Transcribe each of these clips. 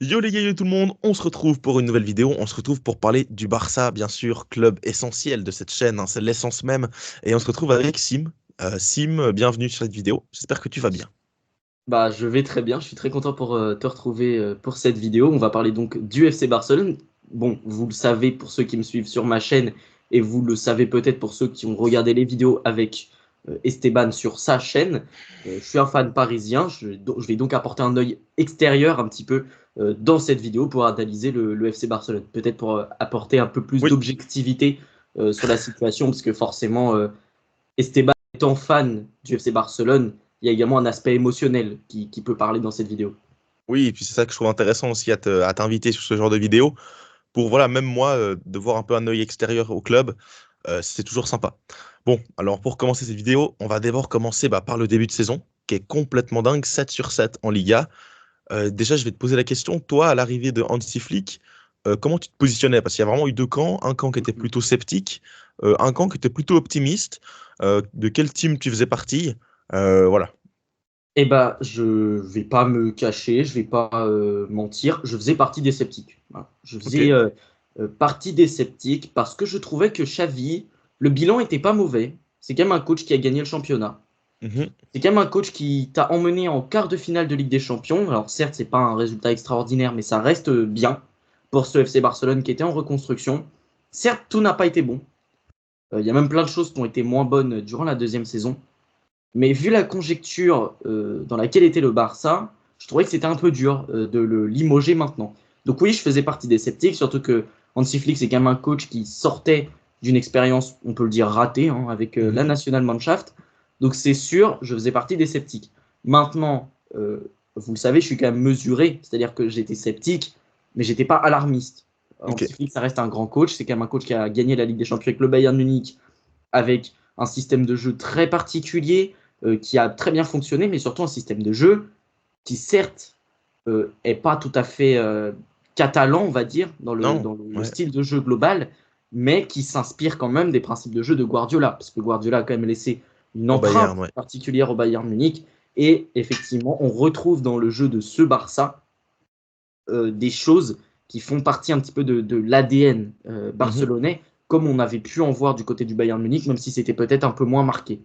Yo les gars, yo tout le monde, on se retrouve pour une nouvelle vidéo, on se retrouve pour parler du Barça, bien sûr, club essentiel de cette chaîne, hein, c'est l'essence même, et on se retrouve avec Sim. Sim, bienvenue sur cette vidéo, j'espère que tu vas bien. Bah, je vais très bien, je suis très content pour te retrouver pour cette vidéo. On va parler donc du FC Barcelone. Bon, vous le savez pour ceux qui me suivent sur ma chaîne et vous le savez peut-être pour ceux qui ont regardé les vidéos avec Esteban sur sa chaîne. Je suis un fan parisien, je vais donc apporter un œil extérieur un petit peu dans cette vidéo pour analyser le FC Barcelone. Peut-être pour apporter un peu plus Oui, d'objectivité sur la situation, parce que forcément, Esteban étant fan du FC Barcelone, il y a également un aspect émotionnel qui peut parler dans cette vidéo. oui, et puis c'est ça que je trouve intéressant aussi à t'inviter sur ce genre de vidéo, pour voilà, même moi, de voir un peu un œil extérieur au club, c'est toujours sympa. Bon, alors pour commencer cette vidéo, on va d'abord commencer par le début de saison, qui est complètement dingue, 7 sur 7 en Liga. Déjà, je vais te poser la question, toi, à l'arrivée de Hansi Flick, comment tu te positionnais? Parce qu'il y a vraiment eu deux camps, un camp qui était plutôt sceptique, un camp qui était plutôt optimiste. De quel team tu faisais partie? Voilà. Eh ben, je vais pas me cacher, je vais pas mentir, je faisais partie des sceptiques. Voilà. Je Ok. faisais partie des sceptiques parce que je trouvais que Xavi, le bilan était pas mauvais. C'est quand même un coach qui a gagné le championnat. Mhm. C'est quand même un coach qui t'a emmené en quart de finale de Ligue des Champions. Alors certes, c'est pas un résultat extraordinaire, mais ça reste bien pour ce FC Barcelone qui était en reconstruction. Certes, tout n'a pas été bon. Il y a même plein de choses qui ont été moins bonnes durant la deuxième saison. Mais vu la conjecture dans laquelle était le Barça, je trouvais que c'était un peu dur de le limoger maintenant. Donc oui, je faisais partie des sceptiques, surtout que Hansi Flick, c'est quand même un coach qui sortait d'une expérience, on peut le dire, ratée hein, avec la Mhm. Nationalmannschaft. Donc c'est sûr, je faisais partie des sceptiques. Maintenant, vous le savez, je suis quand même mesuré, c'est-à-dire que j'étais sceptique, mais j'étais pas alarmiste. Ok. Hansi Flick, ça reste un grand coach, c'est quand même un coach qui a gagné la Ligue des Champions avec le Bayern Munich, avec un système de jeu très particulier qui a très bien fonctionné, mais surtout un système de jeu qui, certes, est pas tout à fait catalan, on va dire, dans le, Non. dans le Ouais. style de jeu global, mais qui s'inspire quand même des principes de jeu de Guardiola, parce que Guardiola a quand même laissé une Au empreinte Bayern, ouais. particulière au Bayern Munich, et effectivement, on retrouve dans le jeu de ce Barça des choses qui font partie un petit peu de l'ADN Mhm. barcelonais, comme on avait pu en voir du côté du Bayern Munich, même si c'était peut-être un peu moins marqué.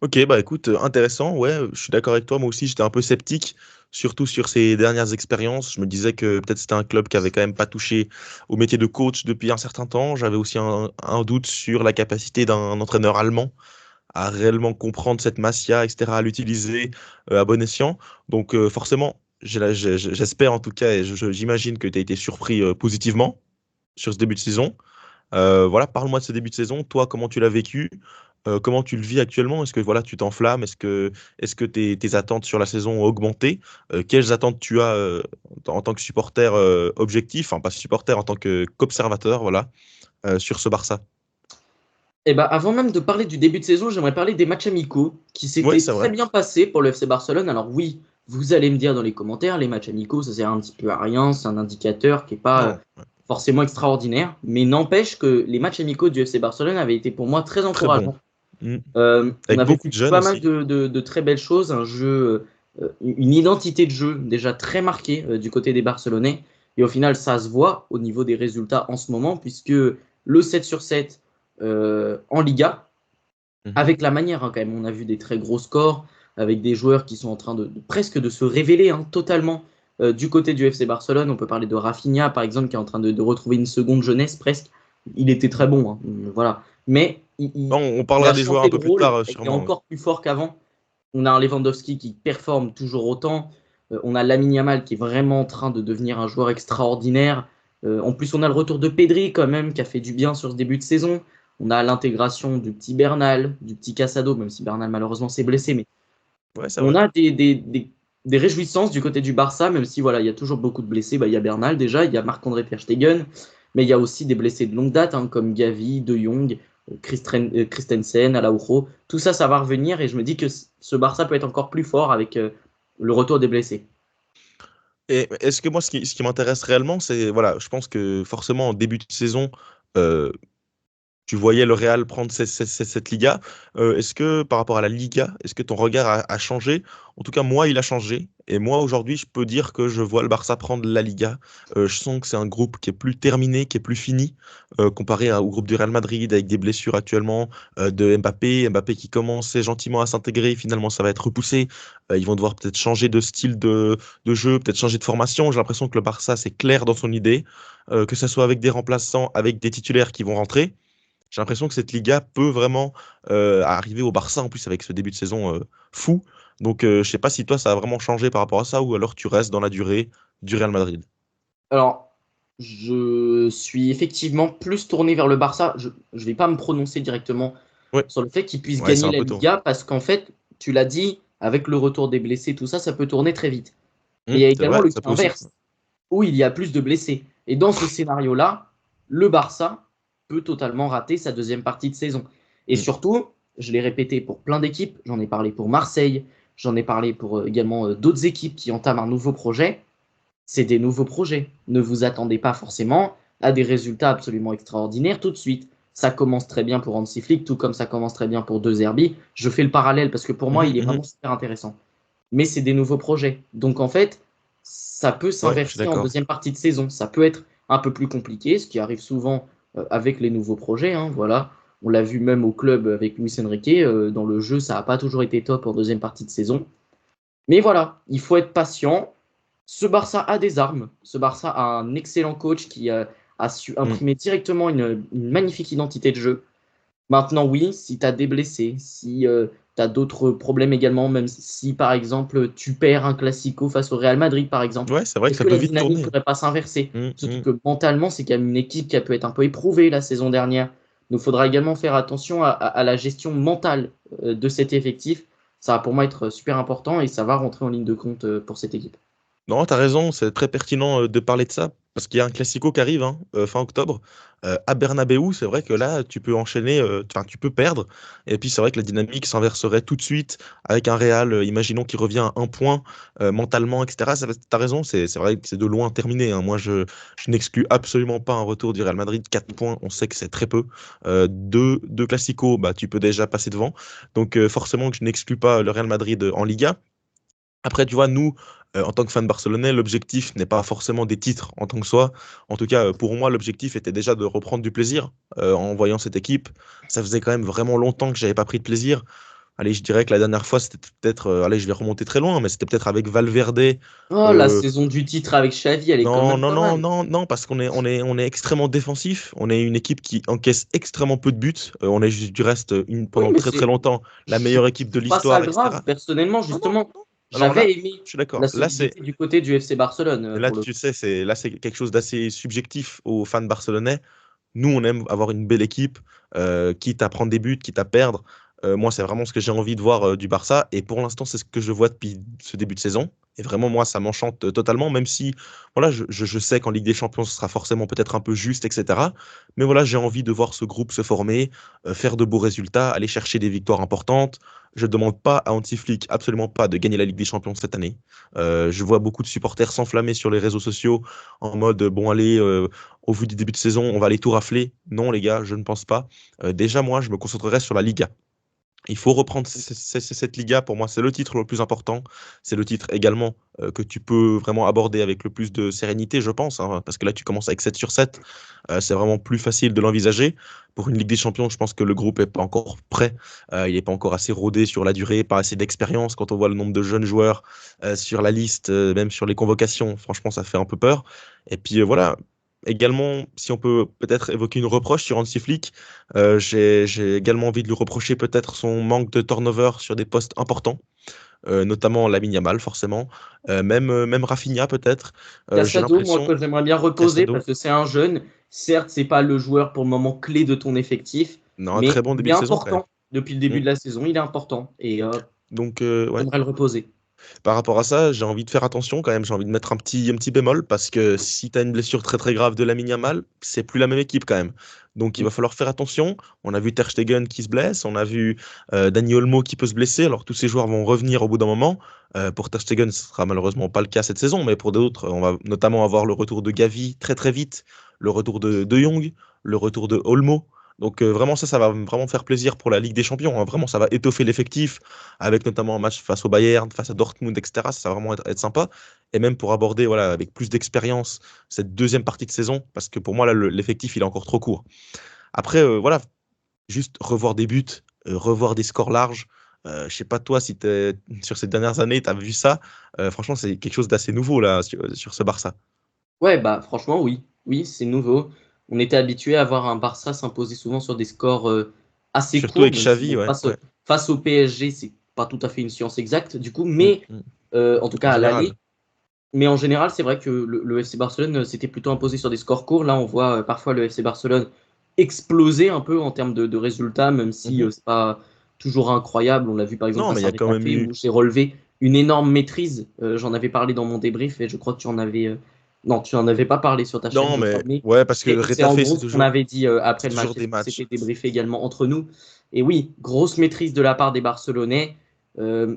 Ok, bah écoute, intéressant, ouais, je suis d'accord avec toi, moi aussi j'étais un peu sceptique, surtout sur ses dernières expériences. Je me disais que peut-être c'était un club qui avait quand même pas touché au métier de coach depuis un certain temps. J'avais aussi un doute sur la capacité d'un entraîneur allemand à réellement comprendre cette Masia, etc., à l'utiliser à bon escient. Donc forcément, j'espère en tout cas, et j'imagine que tu as été surpris positivement sur ce début de saison. Voilà, parle-moi de ce début de saison. Toi, comment tu l'as vécu? Comment tu le vis actuellement? Est-ce que voilà, tu t'enflammes? Est-ce que tes attentes sur la saison ont augmenté? Quelles attentes tu as en tant que supporter objectif, enfin pas supporter, en tant qu'observateur, voilà, sur ce Barça? Et ben, avant même de parler du début de saison, j'aimerais parler des matchs amicaux qui Oui, s'étaient c'est très vrai. bien passés pour le FC Barcelone. Alors oui, vous allez me dire dans les commentaires, les matchs amicaux, ça sert un petit peu à rien, c'est un indicateur qui n'est pas Non, forcément extraordinaire, mais n'empêche que les matchs amicaux du FC Barcelone avaient été pour moi très très bon. encourageants. Mm. On Avec avait beaucoup vu de jeunes pas mal aussi. de très belles choses, un jeu, une identité de jeu déjà très marquée du côté des Barcelonais. Et au final, ça se voit au niveau des résultats en ce moment, puisque le 7 sur 7 en Liga, Mhm. avec la manière hein, quand même, on a vu des très gros scores, avec des joueurs qui sont en train presque de se révéler hein, totalement du côté du FC Barcelone. On peut parler de Rafinha, par exemple, qui est en train de retrouver une seconde jeunesse presque. Il était très bon, hein, voilà. Mais On il a parlera des joueurs un changé de peu plus rôle tard, et il est sûrement. encore plus fort qu'avant. On a un Lewandowski qui performe toujours autant. On a Lamine Yamal qui est vraiment en train de devenir un joueur extraordinaire. En plus, on a le retour de Pedri quand même, qui a fait du bien sur ce début de saison. On a l'intégration du petit Bernal, du petit Casado, même si Bernal malheureusement s'est blessé. Mais Ouais, c'est on vrai. a des réjouissances du côté du Barça, même si voilà, il y a toujours beaucoup de blessés. Bah, il y a Bernal déjà, il y a Marc-André Ter Stegen, mais il y a aussi des blessés de longue date, hein, comme Gavi, De Jong, Christensen, Araujo. Tout ça, ça va revenir et je me dis que ce Barça peut être encore plus fort avec le retour des blessés. Et est-ce que moi, ce qui m'intéresse réellement, c'est, voilà, je pense que forcément, en début de saison, euh, tu voyais le Real prendre cette Liga. Est-ce que par rapport à la Liga, est-ce que ton regard a changé? En tout cas, moi, il a changé. Et moi, aujourd'hui, je peux dire que je vois le Barça prendre la Liga. Je sens que c'est un groupe qui est plus terminé, qui est plus fini, comparé au groupe du Real Madrid, avec des blessures actuellement de Mbappé. Mbappé qui commence gentiment à s'intégrer, finalement, ça va être repoussé. Ils vont devoir peut-être changer de style de jeu, peut-être changer de formation. J'ai l'impression que le Barça, c'est clair dans son idée, que ce soit avec des remplaçants, avec des titulaires qui vont rentrer. J'ai l'impression que cette Liga peut vraiment arriver au Barça en plus avec ce début de saison fou. Donc je sais pas si toi ça a vraiment changé par rapport à ça ou alors tu restes dans la durée du Real Madrid. Alors, je suis effectivement plus tourné vers le Barça. Je ne vais pas me prononcer directement Ouais, sur le fait qu'ils puissent ouais, c'est gagner un la peu tôt. Liga parce qu'en fait, tu l'as dit, avec le retour des blessés, tout ça, ça peut tourner très vite. Mais il y a C'est également vrai, le ça cas peut aussi. inverse, où il y a plus de blessés. Et dans ce scénario-là, le Barça peut totalement rater sa deuxième partie de saison. Et Mm, surtout, je l'ai répété pour plein d'équipes, j'en ai parlé pour Marseille, j'en ai parlé pour également d'autres équipes qui entament un nouveau projet. C'est des nouveaux projets. Ne vous attendez pas forcément à des résultats absolument extraordinaires tout de suite. Ça commence très bien pour Hansi Flick, tout comme ça commence très bien pour De Zerbi. Je fais le parallèle parce que pour moi, il est mhm. vraiment super intéressant. Mais c'est des nouveaux projets. Donc en fait, ça peut Ouais, je suis s'inverser en d'accord. deuxième partie de saison. Ça peut être un peu plus compliqué, ce qui arrive souvent avec les nouveaux projets. Hein, voilà. On l'a vu même au club avec Luis Enrique. Dans le jeu, ça n'a pas toujours été top en deuxième partie de saison. Mais voilà, il faut être patient. Ce Barça a des armes. Ce Barça a un excellent coach qui a su Mm. imprimer directement une magnifique identité de jeu. Maintenant, oui, si tu as des blessés, si tu as d'autres problèmes également, même si par exemple tu perds un classico face au Real Madrid, par exemple, Ouais, c'est vrai que est-ce ça que peut la vite dynamique ne tourner. pourrait pas s'inverser? Mm, Surtout mm. que mentalement, c'est quand même une équipe qui a pu être un peu éprouvée la saison dernière. Il nous faudra également faire attention à la gestion mentale de cet effectif. Ça va pour moi être super important et ça va rentrer en ligne de compte pour cette équipe. Non, t'as raison, c'est très pertinent de parler de ça, parce qu'il y a un classico qui arrive hein, fin octobre à Bernabéu. C'est vrai que là, tu peux enchaîner, enfin, tu peux perdre, et puis c'est vrai que la dynamique s'inverserait tout de suite avec un Real, imaginons qu'il revient à un point mentalement, etc. T'as raison, c'est vrai que c'est de loin terminé. Hein. Moi, je n'exclus absolument pas un retour du Real Madrid. 4 points, on sait que c'est très peu. Deux classicos, bah, tu peux déjà passer devant. Donc forcément que je n'exclus pas le Real Madrid en Liga. Après, tu vois, nous, en tant que fan barcelonais, l'objectif n'est pas forcément des titres en tant que soi. En tout cas, pour moi, l'objectif était déjà de reprendre du plaisir en voyant cette équipe. Ça faisait quand même vraiment longtemps que j'avais pas pris de plaisir. Allez, je dirais que la dernière fois, c'était peut-être, allez, je vais remonter très loin, mais c'était peut-être avec Valverde. Oh, la euh, saison du titre avec Xavi, elle est quand non, même non, pas non, mal. non, non, parce qu'on est extrêmement défensif. On est une équipe qui encaisse extrêmement peu de buts. On est juste du reste Oui, pendant mais très très c'est, longtemps la je meilleure équipe de trouve pas ça l'histoire, grave. etc. Personnellement, Non, non, justement, non. Alors là, j'avais aimé je suis la d'accord. solidité du côté du FC Barcelone, Mais là, pour le tu coup. sais, c'est quelque chose d'assez subjectif aux fans barcelonais. Nous, on aime avoir une belle équipe, quitte à prendre des buts, quitte à perdre. Moi, c'est vraiment ce que j'ai envie de voir du Barça. Et pour l'instant, c'est ce que je vois depuis ce début de saison. Et vraiment, moi, ça m'enchante totalement, même si voilà, je sais qu'en Ligue des Champions, ce sera forcément peut-être un peu juste, etc. Mais voilà, j'ai envie de voir ce groupe se former, faire de beaux résultats, aller chercher des victoires importantes. Je ne demande pas à Hansi Flick, absolument pas, de gagner la Ligue des Champions cette année. Je vois beaucoup de supporters s'enflammer sur les réseaux sociaux en mode bon, allez, au vu du début de saison, on va aller tout rafler. Non, les gars, je ne pense pas. Déjà, moi, je me concentrerai sur la Liga. Il faut reprendre cette Liga. Pour moi, c'est le titre le plus important. C'est le titre également que tu peux vraiment aborder avec le plus de sérénité, je pense. Hein, parce que là, tu commences avec 7 sur 7. C'est vraiment plus facile de l'envisager. Pour une Ligue des Champions, je pense que le groupe n'est pas encore prêt. Il n'est pas encore assez rodé sur la durée, pas assez d'expérience. Quand on voit le nombre de jeunes joueurs sur la liste, même sur les convocations, franchement, ça fait un peu peur. Et puis voilà. Également, si on peut peut-être évoquer une reproche sur Hansi Flick, j'ai également envie de lui reprocher peut-être son manque de turnover sur des postes importants, notamment Lamine Yamal forcément, même Rafinha peut-être. J'ai Casado, moi, l'impression, que j'aimerais bien reposer Casado, parce que c'est un jeune. Certes, c'est pas le joueur pour le moment clé de ton effectif, non, un très mais bon il début est de saison quand même. important. Depuis le début Mm. de la saison, il est important. Et Donc ouais, j'aimerais le reposer. par rapport à ça, j'ai envie de faire attention quand même. J'ai envie de mettre un petit bémol parce que si tu as une blessure très très grave de Lamine Yamal, c'est plus la même équipe quand même. Donc il va falloir faire attention. On a vu Ter Stegen qui se blesse, on a vu Dani Olmo qui peut se blesser. Alors tous ces joueurs vont revenir au bout d'un moment. Pour Ter Stegen, ce sera malheureusement pas le cas cette saison, mais pour d'autres, on va notamment avoir le retour de Gavi très très vite, le retour de Jong, le retour de Olmo. Donc vraiment ça va vraiment faire plaisir pour la Ligue des Champions, hein. Vraiment, ça va étoffer l'effectif, avec notamment un match face au Bayern, face à Dortmund, etc. Ça va vraiment être sympa. Et même pour aborder, voilà, avec plus d'expérience, cette deuxième partie de saison, parce que pour moi, là, l'effectif, il est encore trop court. Après, voilà, juste revoir des buts, revoir des scores larges. Je sais pas toi si sur ces dernières années, tu as vu ça. Franchement, c'est quelque chose d'assez nouveau là sur ce Barça. Ouais, bah franchement, oui. Oui, c'est nouveau. On était habitué à voir un Barça s'imposer souvent sur des scores assez Surtout courts, avec même si Xavi, bon, ouais, ouais. face au PSG, c'est pas tout à fait une science exacte, du coup, Mm, mais mm. en tout En cas à général. l'aller. Mais en général, c'est vrai que le FC Barcelone s'était plutôt imposé sur des scores courts. Là, on voit parfois le FC Barcelone exploser un peu en termes de résultats, même si Mhm. c'est pas toujours incroyable. On l'a vu par exemple Non, mais face il y à a quand même Retafe eu. où j'ai relevé une énorme maîtrise. J'en avais parlé dans mon débrief et je crois que tu en avais. Non, tu n'en avais pas parlé sur ta chaîne, Non, je crois. mais Mais ouais, parce que c'est en Retafe, gros ce qu'on avait dit après c'est le match. toujours des C'était matchs. débriefé également entre nous. Et oui, grosse maîtrise de la part des Barcelonais. Euh,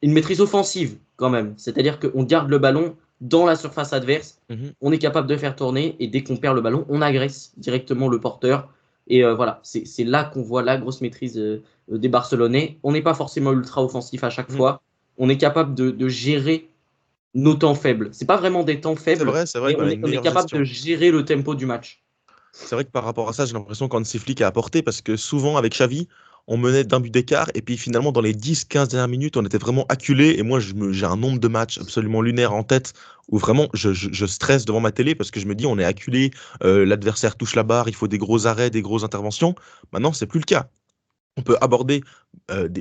une maîtrise offensive quand même. C'est-à-dire qu'on garde le ballon dans la surface adverse. Mhm. On est capable de faire tourner et dès qu'on perd le ballon, on agresse directement le porteur. Et voilà, c'est là qu'on voit la grosse maîtrise des Barcelonais. On n'est pas forcément ultra offensif à chaque Mhm. fois. On est capable de gérer nos temps faibles. C'est pas vraiment des temps faibles, C'est vrai mais qu'on a une on est meilleure capable de gestion. gérer le tempo du match. C'est vrai que par rapport à ça, j'ai l'impression qu'Hansi Flick a apporté parce que souvent avec Xavi, on menait d'un but d'écart et puis finalement dans les 10-15 dernières minutes, on était vraiment acculé et moi j'ai un nombre de matchs absolument lunaire en tête où vraiment je stresse devant ma télé parce que je me dis on est acculé, l'adversaire touche la barre, il faut des gros arrêts, des grosses interventions. Maintenant, c'est plus le cas. On peut aborder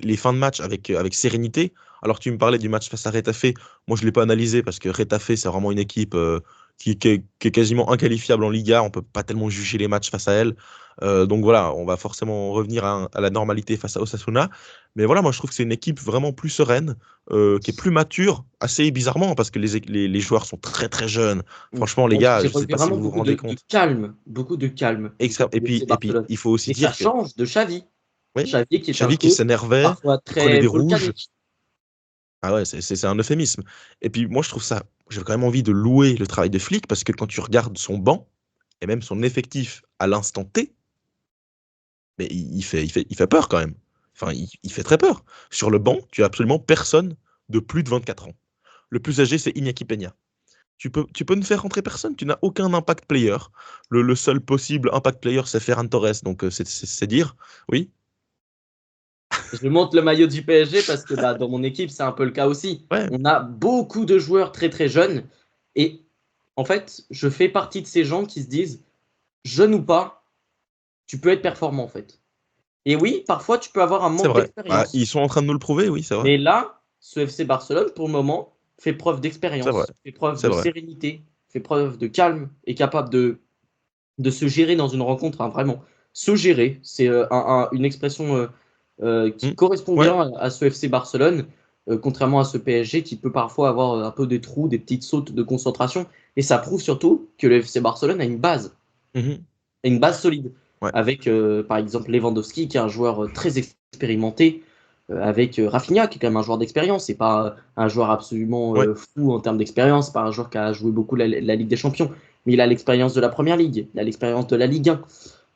les fins de match avec sérénité. Alors, tu me parlais du match face à Retafe. Moi, je ne l'ai pas analysé parce que Retafe, c'est vraiment une équipe qui est quasiment inqualifiable en Liga. On ne peut pas tellement juger les matchs face à elle. Donc voilà, on va forcément revenir à la normalité face à Osasuna. Mais voilà, moi, je trouve que c'est une équipe vraiment plus sereine, qui est plus mature, assez bizarrement, parce que les joueurs sont très très jeunes. Franchement, les gars, J'ai je ne sais relevé pas si vraiment vous vous rendez compte. beaucoup de calme du Extrême. côté du FC Et puis, Barcelone. il faut aussi Et ça dire que, change de Xavi. oui, Xavi qui est un Xavi qui coach s'énervait, parfois qui prenait très des rouges. volcanique. Ah ouais, c'est un euphémisme. Et puis moi, je trouve ça, j'ai quand même envie de louer le travail de Flick parce que quand tu regardes son banc et même son effectif à l'instant T, mais il fait peur quand même. Enfin, il fait très peur. Sur le banc, tu as absolument personne de plus de 24 ans. Le plus âgé, c'est Iñaki Peña. Tu peux ne faire rentrer personne, tu n'as aucun impact player. Le seul possible impact player, c'est Ferran Torres, donc c'est dire, oui. Je monte le maillot du PSG parce que bah, dans mon équipe, c'est un peu le cas aussi. Ouais, On a beaucoup de joueurs très très jeunes. Et en fait, je fais partie de ces gens qui se disent, jeune ou pas, tu peux être performant en fait. Et oui, parfois, tu peux avoir un c'est manque vrai. Bah, d'expérience. ils sont en train de nous le prouver, oui, c'est vrai. Mais là, ce FC Barcelone, pour le moment, fait preuve C'est vrai. d'expérience, fait preuve C'est de vrai. sérénité, fait preuve de calme, est capable de se gérer dans une rencontre, hein, vraiment. Se gérer, c'est une expression qui Hmm. correspond Ouais. bien à ce FC Barcelone, contrairement à ce PSG qui peut parfois avoir un peu des trous, des petites sautes de concentration. Et ça prouve surtout que le FC Barcelone Mhm. a une base solide, Ouais. avec par exemple Lewandowski, qui est un joueur très expérimenté, avec Rafinha, qui est quand même un joueur d'expérience. C'est pas un joueur absolument Ouais. fou en termes d'expérience, pas un joueur qui a joué beaucoup la Ligue des Champions, mais il a l'expérience de la Première Ligue, il a l'expérience de la Ligue 1.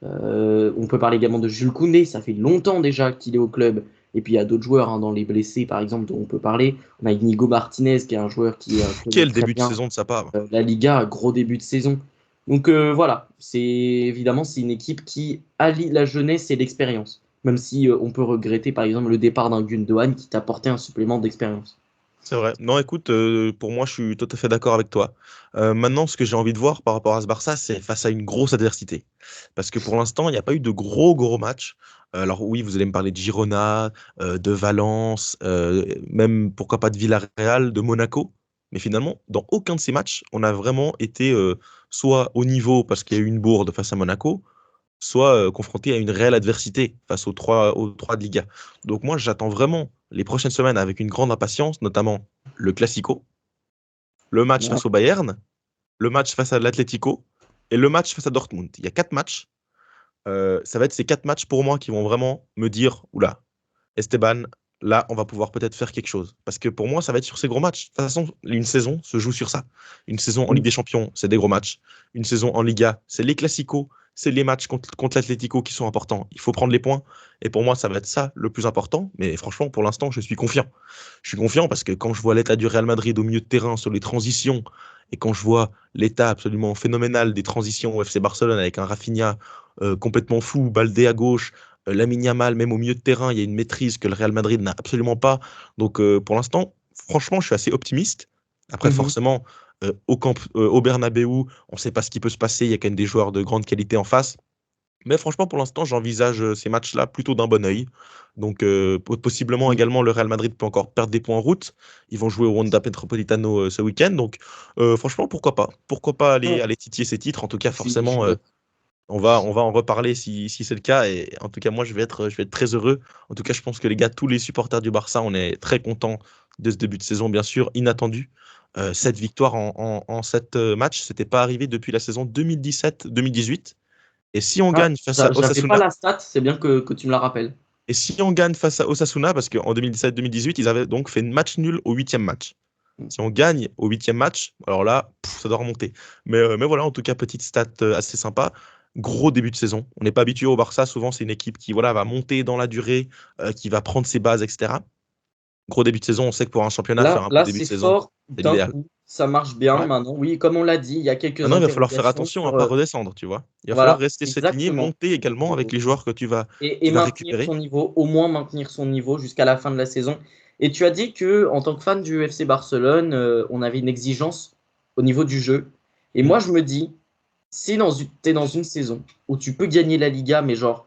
On peut parler également de Jules Koundé, ça fait longtemps déjà qu'il est au club. Et puis il y a d'autres joueurs dans les blessés, par exemple, dont on peut parler. On a Inigo Martinez, qui est un joueur qui connaît Quel très début de bien saison de sa part. la Liga, gros début de saison. Donc voilà, c'est une équipe qui allie la jeunesse et l'expérience. Même si on peut regretter par exemple le départ d'un Gundogan qui t'a apporté un supplément d'expérience. C'est vrai. Non, écoute, pour moi, je suis tout à fait d'accord avec toi. Maintenant, ce que j'ai envie de voir par rapport à ce Barça, c'est face à une grosse adversité. Parce que pour l'instant, il n'y a pas eu de gros matchs. Alors oui, vous allez me parler de Girona, de Valence, même pourquoi pas de Villarreal, de Monaco. Mais finalement, dans aucun de ces matchs, on a vraiment été soit au niveau parce qu'il y a eu une bourde face à Monaco, soit confronté à une réelle adversité face aux trois de Liga. Donc moi, j'attends vraiment les prochaines semaines avec une grande impatience, notamment le Classico, le match Ouais. face au Bayern, le match face à l'Atlético et le match face à Dortmund. Il y a 4 matchs. Ça va être ces 4 matchs pour moi qui vont vraiment me dire, oula, Esteban, là, on va pouvoir peut-être faire quelque chose. Parce que pour moi, ça va être sur ces gros matchs. De toute façon, une saison se joue sur ça. Une saison en Ligue des Champions, c'est des gros matchs. Une saison en Liga, c'est les classicos, c'est les matchs contre l'Atlético qui sont importants. Il faut prendre les points. Et pour moi, ça va être ça le plus important. Mais franchement, pour l'instant, je suis confiant. Je suis confiant parce que quand je vois l'état du Real Madrid au milieu de terrain sur les transitions et quand je vois l'état absolument phénoménal des transitions au FC Barcelone avec un Rafinha complètement fou, Baldé à gauche, Lamine Yamal, même au milieu de terrain, il y a une maîtrise que le Real Madrid n'a absolument pas. Donc pour l'instant, franchement, je suis assez optimiste. Après, Mhm. forcément, au Bernabeu, on ne sait pas ce qui peut se passer. Il y a quand même des joueurs de grande qualité en face. Mais franchement, pour l'instant, j'envisage ces matchs-là plutôt d'un bon œil. Donc, possiblement Mhm. également, le Real Madrid peut encore perdre des points en route. Ils vont jouer au Wanda Metropolitano ce week-end. Donc, franchement, pourquoi pas? Pourquoi pas Ouais. aller titiller ces titres? En tout cas, Je suis forcément, d'accord. on va en reparler si c'est le cas. Et en tout cas, moi, je vais être très heureux. En tout cas, je pense que les gars, tous les supporters du Barça, on est très contents de ce début de saison, bien sûr, inattendu. Cette victoire en 7 matchs, c'était pas arrivé depuis la saison 2017-2018. Et si on Ah, gagne face à j'avais pas Osasuna, la stat, c'est bien que tu me la rappelles. et si on gagne face à Osasuna, parce qu'en 2017-2018, ils avaient donc fait match nul au huitième match. Si on gagne au huitième match, alors là, ça doit remonter. Mais voilà, en tout cas, petite stat assez sympa. Gros début de saison. On n'est pas habitué au Barça. Souvent, c'est une équipe qui voilà, va monter dans la durée, qui va prendre ses bases, etc. Gros début de saison. On sait que pour un championnat, faire un beau Là, début de c'est saison, fort c'est d'un l'idéal. coup. Ça marche bien Ouais. maintenant. Oui, comme on l'a dit, il y a quelques Maintenant, il va falloir faire interrogations attention à sur. ne pas redescendre, tu vois. Il va falloir Voilà, rester cette lignée, exactement. monter également avec les joueurs que Et tu vas maintenir récupérer. son niveau, au moins maintenir son niveau jusqu'à la fin de la saison. Et tu as dit que, en tant que fan du FC Barcelone, on avait une exigence au niveau du jeu. Et Mm. moi, je me dis, si tu es dans une saison où tu peux gagner la Liga, mais genre,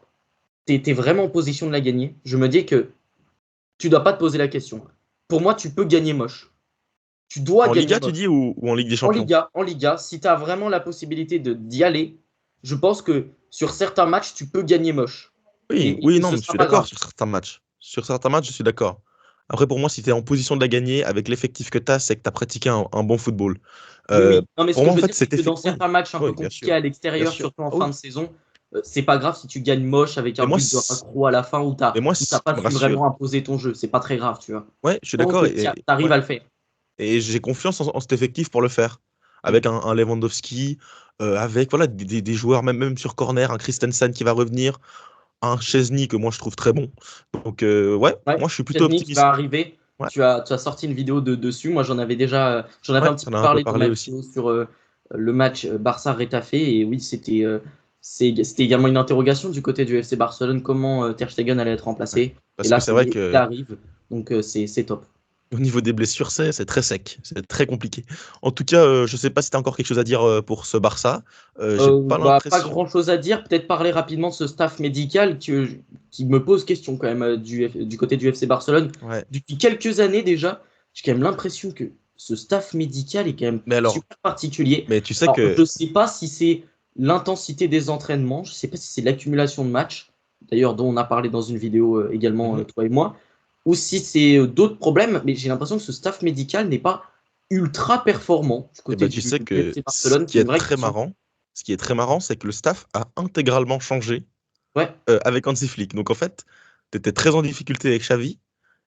tu es vraiment en position de la gagner, je me dis que tu dois pas te poser la question. Pour moi, tu peux gagner moche. Tu dois En gagner Liga, tu moche. dis, ou en Ligue des Champions? En Liga, si tu as vraiment la possibilité d'y aller, je pense que sur certains matchs, tu peux gagner moche. Oui, Et oui, que non, ce mais je sera suis pas d'accord grave. sur certains matchs. Sur certains matchs, je suis d'accord. Après, pour moi, si tu es en position de la gagner, avec l'effectif que tu as, c'est que tu as pratiqué un bon football. Oui, Euh, oui. Non, mais ce pour que moi, je en veux fait, dire, c'est cet que effet. dans Oui, certains matchs un peu oui, bien compliqués sûr. à Bien l'extérieur, sûr. surtout en Ah fin oui. de saison, c'est pas grave si tu gagnes moche avec Mais un moi, but de accro à la fin où ce t'as pas qui me su rassure, vraiment imposer ton jeu. C'est pas très grave, tu vois. ouais, je suis Tant que d'accord. tu Et, arrives ouais. à le faire. Et j'ai confiance en cet effectif pour le faire. Mm. Avec un Lewandowski, avec voilà, des joueurs, même sur corner, un Christensen qui va revenir, un Chesney que moi je trouve très bon. Donc, ouais, Ouais, moi je suis plutôt Chesney qui va optimiste. arriver. Ouais, Tu as sorti une vidéo dessus. Moi, j'en avais ouais, un petit on peu a un peu parlé dans parlé ma aussi. vidéo sur le match Barça-Rétafé. Et oui, c'était également une interrogation du côté du FC Barcelone. Comment Ter Stegen allait être Ouais. remplacé? Et Parce que là, c'est ça y vrai est, il que arrive. Donc, c'est top. au niveau des blessures, c'est très sec, c'est très compliqué. En tout cas, je sais pas si tu as encore quelque chose à dire pour ce Barça. J'ai pas Pas l'impression. grand-chose à dire. Peut-être parler rapidement de ce staff médical qui me pose question quand même du côté du FC Barcelone. Ouais. Depuis quelques années déjà, j'ai quand même l'impression que ce staff médical est quand même Mais alors, super particulier. mais tu sais Alors, je que ne sais pas si c'est l'intensité des entraînements, je ne sais pas si c'est l'accumulation de matchs, d'ailleurs dont on a parlé dans une vidéo également, Mhm. toi et moi, ou si c'est d'autres problèmes, mais j'ai l'impression que ce staff médical n'est pas ultra performant du eh côté ben, tu sais du que FC ce Barcelone. qui C'est une est vraie très question. marrant, ce qui est très marrant, c'est que le staff a intégralement changé Ouais. avec Hansi Flick. Donc en fait, tu étais très en difficulté avec Xavi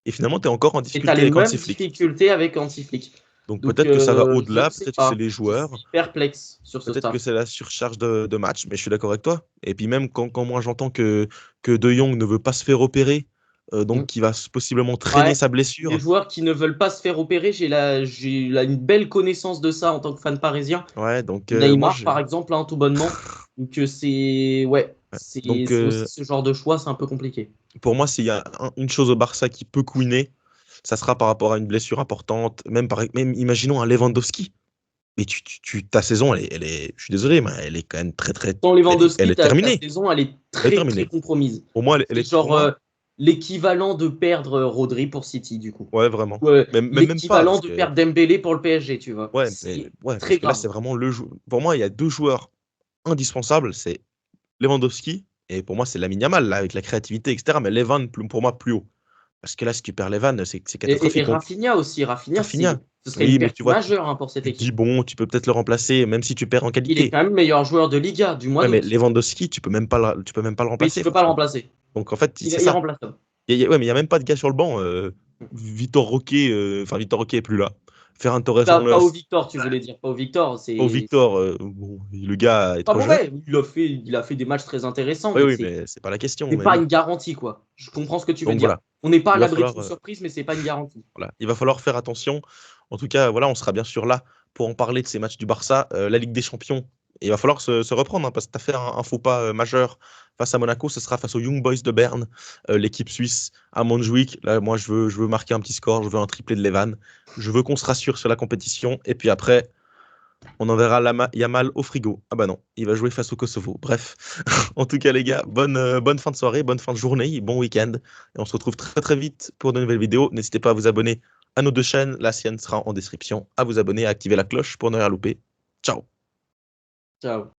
et finalement tu es encore en Et tu as difficulté les avec mêmes Hansi Flick. difficultés avec Anti-Flick. Donc Donc, peut-être que ça va je ne au-delà, sais peut-être que c'est pas. les Je joueurs, suis perplexe sur ce peut-être que staff. c'est la surcharge de match, mais je suis d'accord avec toi. Et puis même quand moi j'entends que De Jong ne veut pas se faire opérer, Mm. donc qui va possiblement traîner Ouais. sa Des blessure. joueurs qui ne veulent pas se faire opérer, une belle connaissance de ça en tant que fan parisien. Ouais, donc moi Neymar, je. par exemple, hein, tout bonnement. Donc, Ouais. Donc c'est aussi ce genre de choix, c'est un peu compliqué. pour moi, s'il y a une chose au Barça qui peut couiner, ça sera par rapport à une blessure importante. Même imaginons un Lewandowski. Mais ta saison, je suis désolé, mais elle est quand même Sans elle Lewandowski, est ta terminée. saison, elle est Elle est très, très terminée. compromise. Pour moi, C'est pour genre moi, l'équivalent de perdre Rodri pour City, du coup. ouais, vraiment. Même pas, L'équivalent parce de que, perdre Dembélé pour le PSG, tu vois. ouais, C'est ouais, parce très que là, grave. c'est vraiment le jeu. Pour moi, il y a deux joueurs indispensables, c'est Lewandowski, et pour moi, c'est Lamine Yamal, là, avec la créativité, etc. Mais Levan, pour moi, plus haut. Parce que là, si tu perds Levan, c'est Et catastrophique. Rafinha aussi. Rafinha, Rafinha, ce serait une oui, mais perte tu vois, majeure hein, pour cette tu te dis, équipe. bon, tu peux peut-être le remplacer, même si tu perds en Il est qualité. quand même meilleur joueur de Liga du mois Ouais, mais d'août. Lewandowski, tu peux même pas le Oui, tu remplacer, peux pas le franchement. remplacer. Donc, en fait, Il c'est est ça. irremplaçable. Ouais, mais il n'y a même pas de gars sur le banc. Vitor Roque, enfin, Vitor Roque est plus là. Ferran Torres Pas, en pas au 9. Victor, tu voulais dire. Pas au Victor, Au c'est Victor, bon, le gars est pas trop jeune. mauvais. Il a fait des matchs très intéressants, Oui, mais oui, c'est mais c'est pas la question. c'est Mais pas bon. une garantie, quoi. Je comprends ce que tu veux Donc dire. voilà, On n'est pas à il va l'abri falloir, d'une surprise, mais c'est pas une garantie. voilà, il va falloir faire attention. En tout cas, voilà, on sera bien sûr là pour en parler de ces matchs du Barça. La Ligue des Champions, il va falloir se reprendre, hein, parce que tu as fait un faux pas majeur face à Monaco. Ce sera face aux Young Boys de Berne, l'équipe suisse à Montjuïc. Là, moi, je veux marquer un petit score, je veux un triplé de Levan. Je veux qu'on se rassure sur la compétition. Et puis après, on enverra Yamal au frigo. Ah bah non, il va jouer face au Kosovo. Bref, en tout cas les gars, bonne fin de soirée, bonne fin de journée, bon week-end. Et on se retrouve très très vite pour de nouvelles vidéos. N'hésitez pas à vous abonner à nos deux chaînes. La sienne sera en description. À vous abonner, à activer la cloche pour ne rien louper. Ciao. Ciao.